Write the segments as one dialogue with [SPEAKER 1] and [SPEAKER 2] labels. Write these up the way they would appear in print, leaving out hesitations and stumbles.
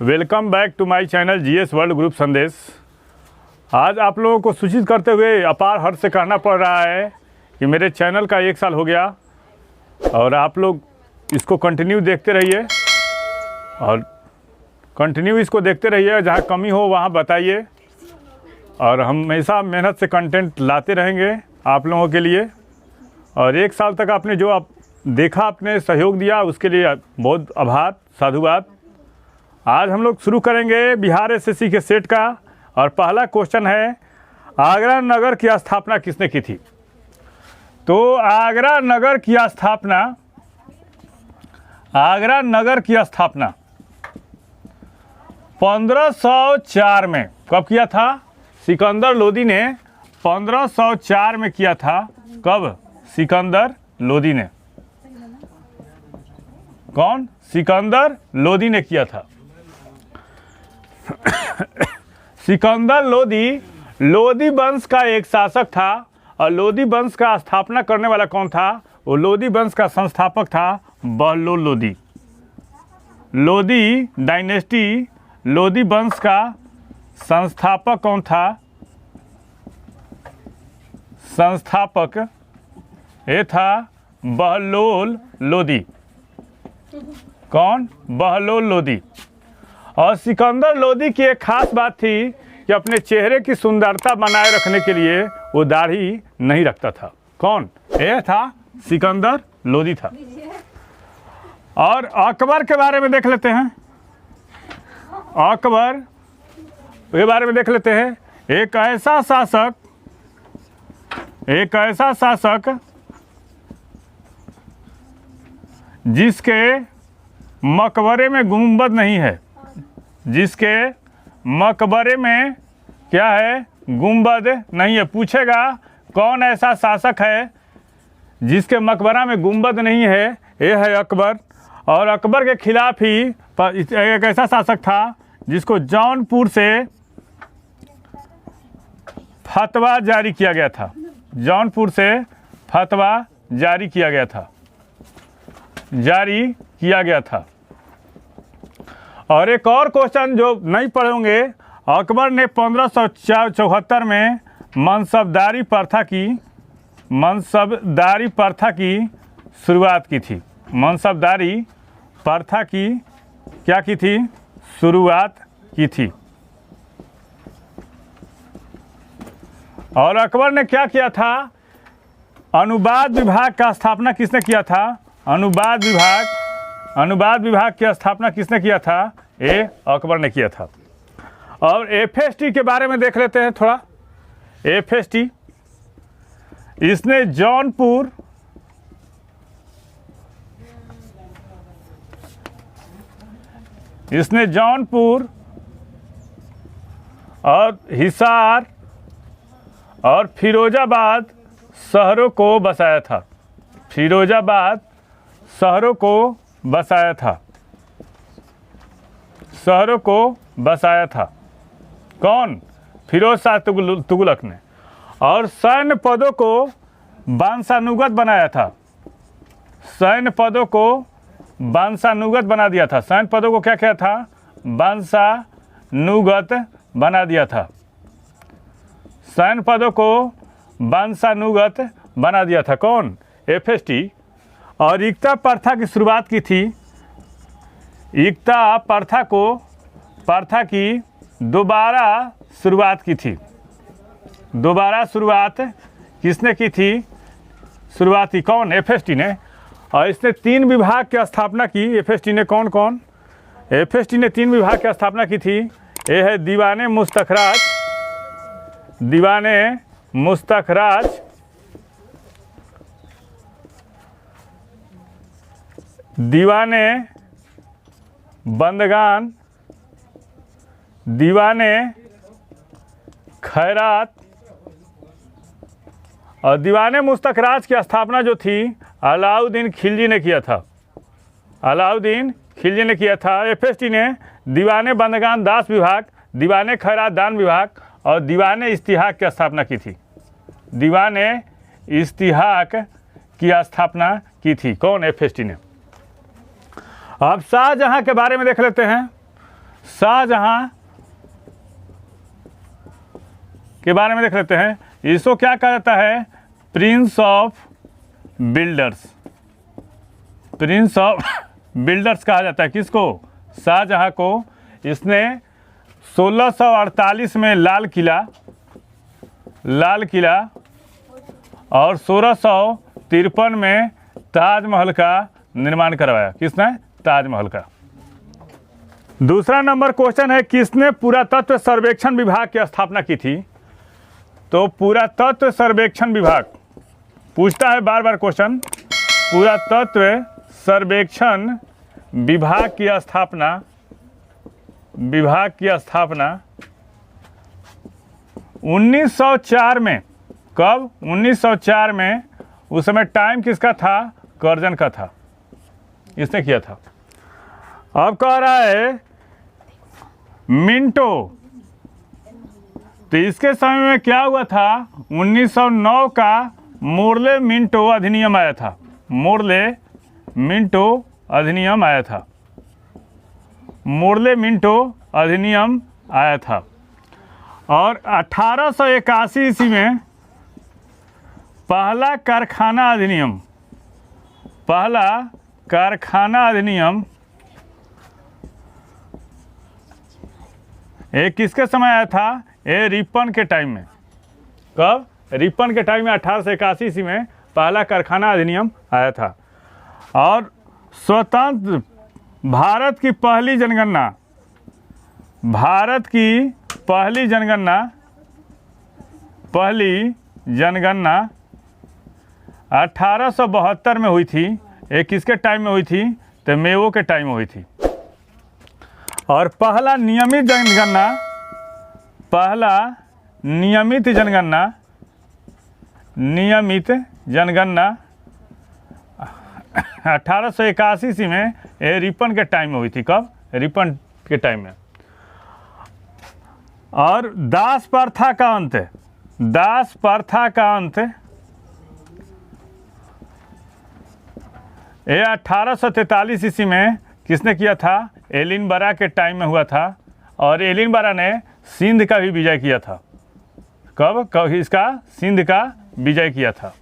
[SPEAKER 1] Welcome back to my channel GS world group Sandesh. आज आप लोगों को सूचित करते हुए अपार हर्ष से कहना पड़ रहा है कि मेरे चैनल का 1 साल हो गया और आप लोग इसको कंटिन्यू देखते रहिए और कंटिन्यू इसको देखते रहिए। जहाँ कमी हो वहाँ बताइए और हम हमेशा मेहनत से कंटेंट लाते रहेंगे आप लोगों के लिए। और 1 साल तक आपने जो देखा, आपने सहयोग दिया, उसके लिए बहुत आभार, साधुवाद। आज हम लोग शुरू करेंगे बिहार एसएससी के सेट का और पहला क्वेश्चन है, आगरा नगर की स्थापना किसने की थी? तो आगरा नगर की स्थापना 1504 में कब किया था? सिकंदर लोदी ने 1504 में किया था। कब? सिकंदर लोदी ने। कौन? सिकंदर लोदी ने किया था। सिकंदर लोदी वंश का एक शासक था और लोदी वंश का स्थापना करने वाला कौन था? वो लोदी वंश का संस्थापक था बहलोल लोदी। लोदी डायनेस्टी, लोदी वंश का संस्थापक कौन था? संस्थापक ये था बहलोल लोदी। कौन? बहलोल लोदी। और सिकंदर लोदी की एक खास बात थी कि अपने चेहरे की सुंदरता बनाए रखने के लिए वो दाढ़ी नहीं रखता था। कौन? यह था सिकंदर लोदी था। और अकबर के बारे में देख लेते हैं। अकबर के बारे में देख लेते हैं। एक ऐसा शासक जिसके मकबरे में गुंबद नहीं है। जिसके मकबरे में क्या है? गुंबद नहीं है। पूछेगा कौन ऐसा शासक है जिसके मकबरा में गुंबद नहीं है? ये है अकबर। और अकबर के खिलाफ ही एक ऐसा शासक था जिसको जौनपुर से फतवा जारी किया गया था। जौनपुर से फतवा जारी किया गया था। और एक और क्वेश्चन जो नहीं पढ़ोगे, अकबर ने 1574 में मनसबदारी प्रथा की शुरुआत की थी। मनसबदारी प्रथा की क्या की थी? शुरुआत की थी। और अकबर ने क्या किया था? अनुवाद विभाग का स्थापना किसने किया था? अनुवाद विभाग की स्थापना किसने किया था? ये अकबर ने किया था। और एफएसटी के बारे में देख लेते हैं थोड़ा। एफएसटी इसने जौनपुर और हिसार और फिरोजाबाद शहरों को बसाया था। कौन? फिरोज शाह तुगलक ने। और सैन्य पदों को वंशानुगत बनाया था। सैन्य पदों को वंशानुगत बना दिया था। सैन्य पदों को क्या किया था? वंशानुगत बना दिया था। सैन्य पदों को वंशानुगत बना दिया था। कौन? एफएसटी। और एकता प्रथा की शुरुआत की थी। एकता प्रथा की दोबारा शुरुआत की थी। दोबारा शुरुआत किसने की थी? शुरुआत की कौन? एफएसटी ने। और इसने 3 विभाग की स्थापना की। एफएसटी ने कौन? एफएसटी ने 3 विभाग की स्थापना की थी। ये है दीवाने मुस्तखराज, दीवाने बंदगान, दीवाने खैरात। और दीवाने मुस्तखराज की स्थापना जो थी अलाउद्दीन खिलजी ने किया था। एफएसटी ने दीवाने बंदगान दास विभाग, दीवाने खैरात दान विभाग और दीवाने इस्तिहाक की स्थापना की थी। दीवाने इस्तिहाक की स्थापना की थी। कौन? एफएसटी ने। अब शाहजहां के बारे में देख लेते हैं। शाहजहां के बारे में देख लेते हैं। इसको क्या कहा जाता है? Prince of builders. Prince of builders कहा जाता है किसको? शाहजहां को। इसने 1648 में लाल किला और 1653 में ताजमहल का निर्माण करवाया। किसने? ताजमहल का। दूसरा नंबर क्वेश्चन है, किसने पुरातत्व सर्वेक्षण विभाग की स्थापना की थी? तो पुरातत्व सर्वेक्षण विभाग पूछता है बार बार क्वेश्चन। पुरातत्व सर्वेक्षण विभाग की स्थापना 1904 में। कब? 1904 में। उस समय टाइम किसका था? कर्जन का था। इसने किया था। अब कह रहा है मिंटो। तो इसके समय में क्या हुआ था? 1909 का मोर्ले मिंटो अधिनियम आया था। मोर्ले मिंटो अधिनियम आया था। मोर्ले मिंटो अधिनियम आया था। और 1881 ईस्वी में पहला कारखाना अधिनियम ये किसके समय आया था? ये रिपन के टाइम में। कब? रिपन के टाइम में 1881 ईस्वी में पहला कारखाना अधिनियम आया था। और स्वतंत्र भारत की पहली जनगणना 1872 में हुई थी। ये किसके टाइम में हुई थी? तो मेवो के टाइम में हुई थी। और पहला नियमित जनगणना 1881 ईस्वी में ये रिपन के टाइम में हुई थी। कब? रिपन के टाइम में। और दास प्रथा का अंत ये 1843 ईस्वी में किसने किया था? एलिनबरा के टाइम में हुआ था। और एलिनबरा ने सिंध का भी विजय किया था। कब इसका? सिंध का विजय किया था।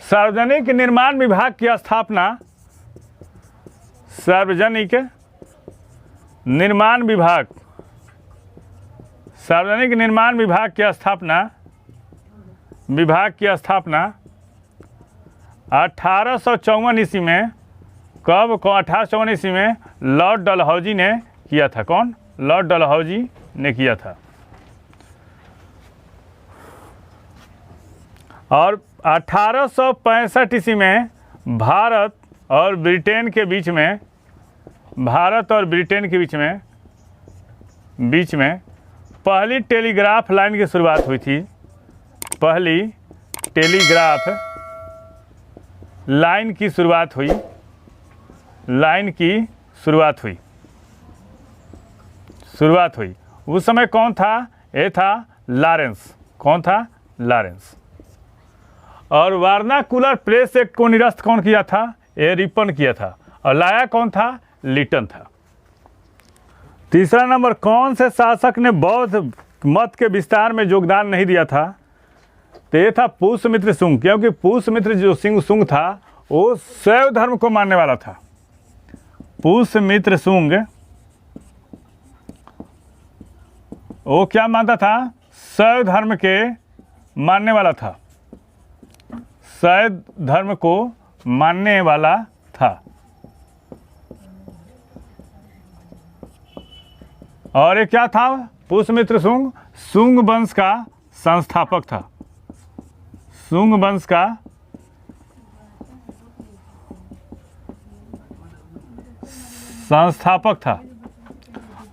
[SPEAKER 1] सार्वजनिक निर्माण विभाग की स्थापना 1854 ईस्वी में। कब? 1854 ईस्वी में लॉर्ड डलहौजी ने किया था। कौन? लॉर्ड डलहौजी ने किया था। और 1865 ईस्वी में भारत और ब्रिटेन के बीच में पहली टेलीग्राफ लाइन की शुरुआत हुई थी। पहली टेलीग्राफ लाइन की शुरुआत हुई। उस समय कौन था? ये था लॉरेंस। कौन था? लॉरेंस। और वर्नाकुलर प्रेस एक्ट को निरस्त कौन किया था? ये रिपन किया था। और लाया कौन था? लिटन था। तीसरा नंबर, कौन से शासक ने बौद्ध मत के विस्तार में योगदान नहीं दिया था? तो ये था पुष्यमित्र शुंग। क्योंकि पुष्यमित्र जो शुंग था वो शैव धर्म को मानने वाला था। पुष्यमित्र शुंग वो क्या मानता था? शैव धर्म के मानने वाला था। शैव धर्म को मानने वाला था। और ये क्या था? पुष्यमित्र शुंग शुंग वंश का संस्थापक था। शुंग वंश का संस्थापक था।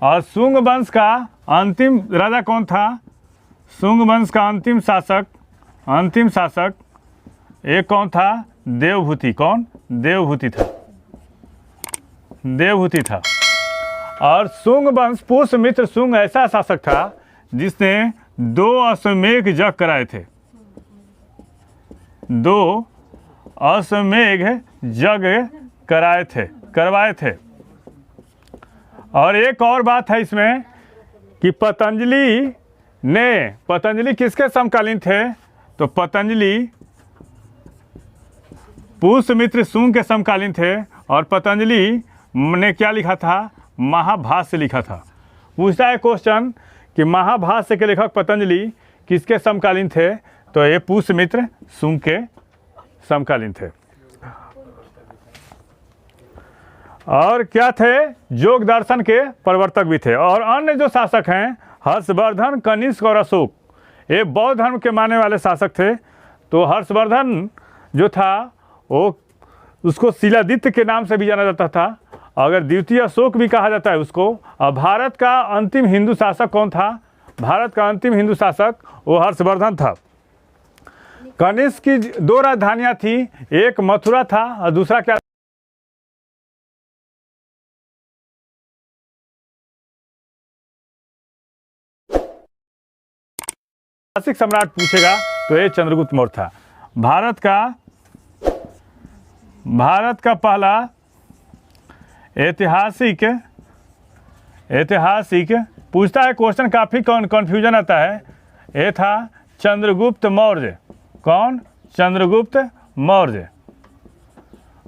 [SPEAKER 1] और शुंग वंश का अंतिम राजा कौन था? शुंग वंश का अंतिम शासक एक कौन था? देवभूति। कौन? देवभूति था। और शुंग वंश पुष्यमित्र शुंग ऐसा शासक था जिसने 2 अश्वमेध यज्ञ कराए थे। 2 अश्वमेध यज्ञ करवाए थे। और एक और बात है इसमें कि पतंजलि किसके समकालीन थे? तो पतंजलि पुष्यमित्र शुंग के समकालीन थे और पतंजलि ने क्या लिखा था? महाभाष्य लिखा था। पूछता है क्वेश्चन कि महाभाष्य के लेखक पतंजलि किसके समकालीन थे? तो ये पुष्यमित्र शुंग के समकालीन थे। और क्या थे? योग दर्शन के प्रवर्तक भी थे। और अन्य जो शासक हैं हर्षवर्धन, कनिष्क और अशोक, ये बौद्ध धर्म के मानने वाले शासक थे। तो हर्षवर्धन जो था वो उसको शिलादित्य के नाम से भी जाना जाता था, अगर द्वितीय अशोक भी कहा जाता है उसको। और भारत का अंतिम हिंदू शासक कौन था? भारत का अंतिम हिंदू शासक वो हर्षवर्धन था। कनिष्क की 2 राजधानियाँ थी, एक मथुरा था और दूसरा क्या? ऐतिहासिक सम्राट पूछेगा तो ये चंद्रगुप्त मौर्य था। भारत का पहला ऐतिहासिक पूछता है क्वेश्चन, काफ़ी कन्फ्यूजन आता है। ये था चंद्रगुप्त मौर्य। कौन? चंद्रगुप्त मौर्य।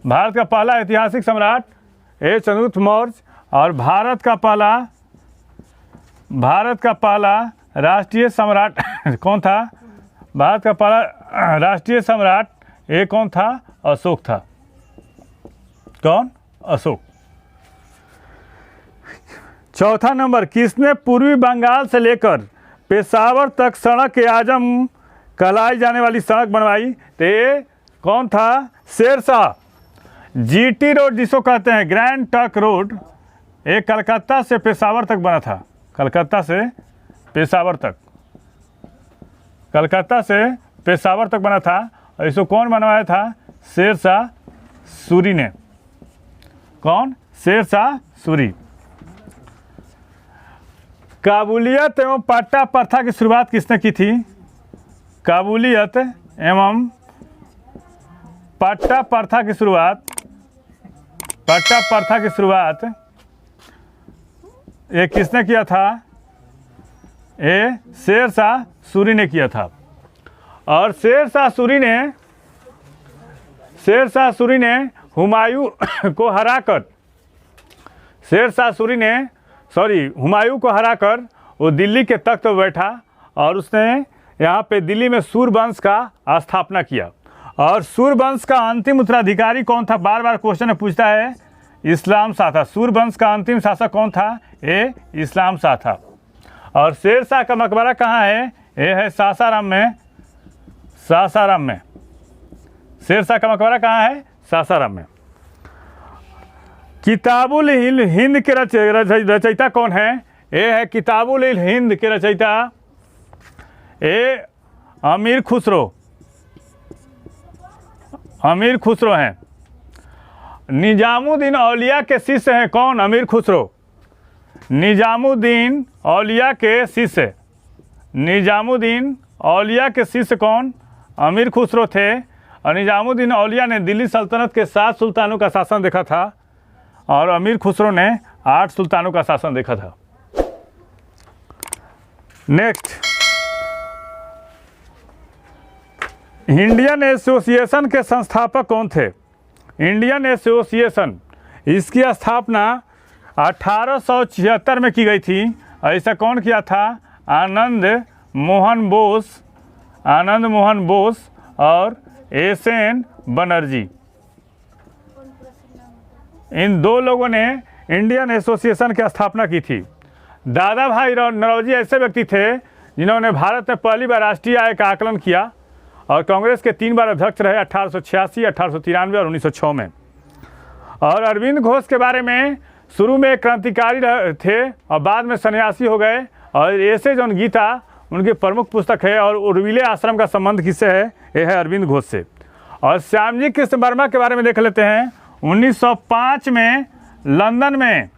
[SPEAKER 1] भारत का पहला ऐतिहासिक सम्राट ये चंद्रगुप्त मौर्य। और भारत का पहला राष्ट्रीय सम्राट कौन था? भारत का पहला राष्ट्रीय सम्राट ये कौन था? अशोक था। कौन? अशोक। चौथा नंबर, किसने पूर्वी बंगाल से लेकर पेशावर तक सड़क ए आजम कहलाई जाने वाली सड़क बनवाई? तो ये कौन था? शेरशाह। जीटी रोड जिसको कहते हैं, ग्रैंड ट्रंक रोड, ये कलकत्ता से पेशावर तक बना था। कलकत्ता से पेशावर तक बना था। और इसको कौन बनवाया था? शेरशाह सूरी ने। कौन? शेरशाह सूरी। काबुलियत एवं पट्टा प्रथा की शुरुआत किसने की थी? काबुलियत एवं पट्टा प्रथा की शुरुआत ये किसने किया था? ये शेरशाह सूरी ने किया था। और शेरशाह सूरी ने हुमायूं को हराकर वो दिल्ली के तख्त पर बैठा और उसने यहाँ पे दिल्ली में सूरवंश का स्थापना किया। और सूरवंश का अंतिम उत्तराधिकारी कौन था? बार बार क्वेश्चन में पूछता है। इस्लाम शाह था। सूरवंश का अंतिम शासक कौन था? ये इस्लाम शाह था। और शेरशाह का मकबरा कहाँ है? ये है सासाराम में। शेरशाह का मकबरा कहाँ है? सासाराम में। किताबुल हिंद के रचयिता कौन है? ये है किताबुल हिंद के रचयिता ये अमीर खुसरो हैं। निजामुद्दीन औलिया के शिष्य हैं कौन? अमीर खुसरो। निजामुद्दीन औलिया के शिष्य कौन? अमीर खुसरो थे। और निजामुद्दीन औलिया ने दिल्ली सल्तनत के 7 सुल्तानों का शासन देखा था और अमीर खुसरो ने 8 सुल्तानों का शासन देखा था। नेक्स्ट, इंडियन एसोसिएशन के संस्थापक कौन थे? इंडियन एसोसिएशन, इसकी स्थापना 1876 में की गई थी। ऐसा कौन किया था? आनंद मोहन बोस और एसएन बनर्जी। इन 2 लोगों ने इंडियन एसोसिएशन की स्थापना की थी। दादा भाई नौरोजी ऐसे व्यक्ति थे जिन्होंने भारत में पहली बार राष्ट्रीय आय का आकलन किया और कांग्रेस के 3 बार अध्यक्ष रहे, 1886, 1893 और 1906 में। और अरविंद घोष के बारे में शुरू में क्रांतिकारी थे और बाद में सन्यासी हो गए। और ऐसे जो गीता उनकी प्रमुख पुस्तक है। और उर्विले आश्रम का संबंध किससे है? यह है अरविंद घोष से। और श्यामजी कृष्ण वर्मा के बारे में देख लेते हैं। 1905 में लंदन में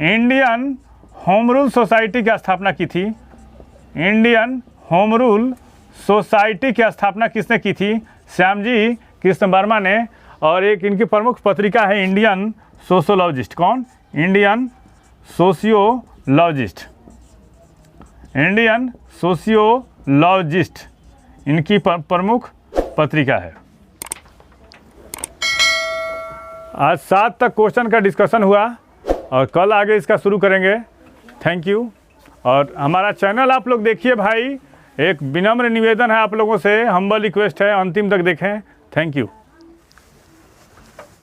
[SPEAKER 1] इंडियन होम रूल सोसाइटी की स्थापना की थी। इंडियन होम रूल सोसाइटी की स्थापना किसने की थी? श्यामजी कृष्ण वर्मा ने। और एक इनकी प्रमुख पत्रिका है इंडियन सोशोलॉजिस्ट। कौन? इंडियन सोशियोलॉजिस्ट, इंडियन सोशियोलॉजिस्ट इनकी प्रमुख पत्रिका है। आज 7 तक क्वेश्चन का डिस्कशन हुआ और कल आगे इसका शुरू करेंगे। Thank you. और हमारा चैनल आप लोग देखिए भाई, एक विनम्र निवेदन है आप लोगों से, हम्बल रिक्वेस्ट है, अंतिम तक देखें। Thank you.